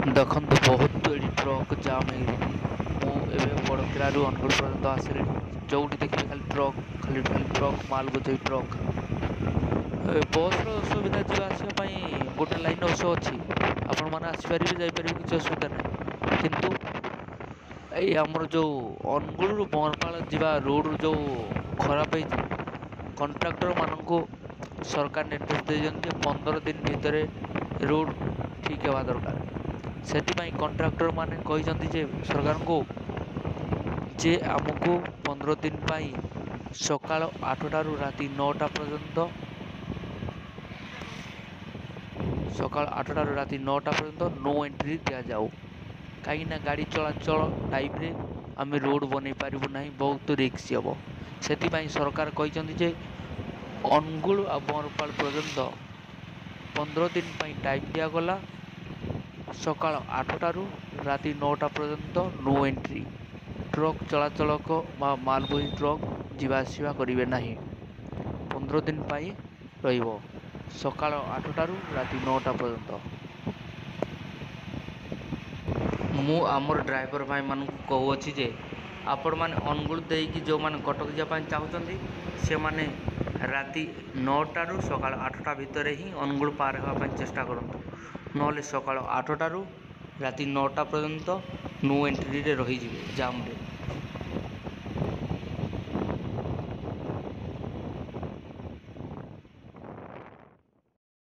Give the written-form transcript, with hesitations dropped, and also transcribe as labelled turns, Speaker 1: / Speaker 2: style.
Speaker 1: ଦେଖନ୍ତୁ ବହୁତ ଏଠି ଟ୍ରକ୍ ଜାମ୍ ହେଇଛି। ମୁଁ ଏବେ ବଡ଼କିରାରୁ ଅନୁଗୁଳ ପର୍ଯ୍ୟନ୍ତ ଆସିଲିଣି। ଯେଉଁଠି ଦେଖିବେ ଖାଲି ଟ୍ରକ୍, ଖାଲି ଟ୍ରକ୍, ମାଲ ବୋଝେଇ ଟ୍ରକ୍। ବସ୍ର ସୁବିଧା ଯିବା ଆସିବା ପାଇଁ ଗୋଟେ ଲାଇନ୍ ଅବଶ୍ୟ ଅଛି। ଆପଣମାନେ ଆସିପାରିବେ, ଯାଇପାରିବେ, କିଛି ଅସୁବିଧା ନାହିଁ। କିନ୍ତୁ ଏଇ ଆମର ଯେଉଁ ଅନୁଗୁଳରୁ ବଂରପାଳ ଯିବା ରୋଡ଼୍ ଯେଉଁ ଖରାପ ହେଇଛି, କଣ୍ଟ୍ରାକ୍ଟରମାନଙ୍କୁ ସରକାର ନିର୍ଦ୍ଦେଶ ଦେଇଛନ୍ତି ଯେ 15 ଦିନ ଭିତରେ ରୋଡ଼୍ ଠିକ୍ ହେବା ଦରକାର। ସେଥିପାଇଁ କଣ୍ଟ୍ରାକ୍ଟରମାନେ କହିଛନ୍ତି ଯେ ସରକାରଙ୍କୁ ଯେ ଆମକୁ 15 ଦିନ ପାଇଁ ସକାଳ 8ଟାରୁ ରାତି 9ଟା ପର୍ଯ୍ୟନ୍ତ ନୋ ଏଣ୍ଟ୍ରି ଦିଆଯାଉ। କାହିଁକିନା ଗାଡ଼ି ଚଳାଚଳ ଟାଇମ୍ରେ ଆମେ ରୋଡ଼୍ ବନେଇ ପାରିବୁ ନାହିଁ, ବହୁତ ରିକ୍ସ ହେବ। ସେଥିପାଇଁ ସରକାର କହିଛନ୍ତି ଯେ ଅନୁଗୁଳ ଆଉ ବଂରପାଳ ପର୍ଯ୍ୟନ୍ତ 15 ଦିନ ପାଇଁ ଟାଇମ୍ ଦିଆଗଲା। ସକାଳ 8ଟାରୁ ରାତି 9ଟା ପର୍ଯ୍ୟନ୍ତ ନୋ ଏଣ୍ଟ୍ରି। ଟ୍ରକ୍ ଚଳାଚଳକ ବା ମାଲବୋଝି ଟ୍ରକ୍ ଯିବା ଆସିବା କରିବେ ନାହିଁ। 15 ଦିନ ପାଇଁ ରହିବ, ସକାଳ 8ଟାରୁ ରାତି 9ଟା ପର୍ଯ୍ୟନ୍ତ। ମୁଁ ଆମର ଡ୍ରାଇଭର ଭାଇମାନଙ୍କୁ କହୁଅଛି ଯେ ଆପଣମାନେ ଅନୁଗୁଳ ଦେଇକି ଯେଉଁମାନେ କଟକ ଯିବା ପାଇଁ ଚାହୁଁଛନ୍ତି ସେମାନେ ରାତି 9ଟାରୁ ସକାଳ 8ଟା ଭିତରେ ହିଁ ଅନୁଗୁଳ ପାର ହେବା ପାଇଁ ଚେଷ୍ଟା କରନ୍ତୁ। ନହେଲେ ସକାଳ 8ଟାରୁ ରାତି 9ଟା ପର୍ଯ୍ୟନ୍ତ ନୋ ଏଣ୍ଟ୍ରିରେ ରହିଯିବେ ଜାମ୍ରେ।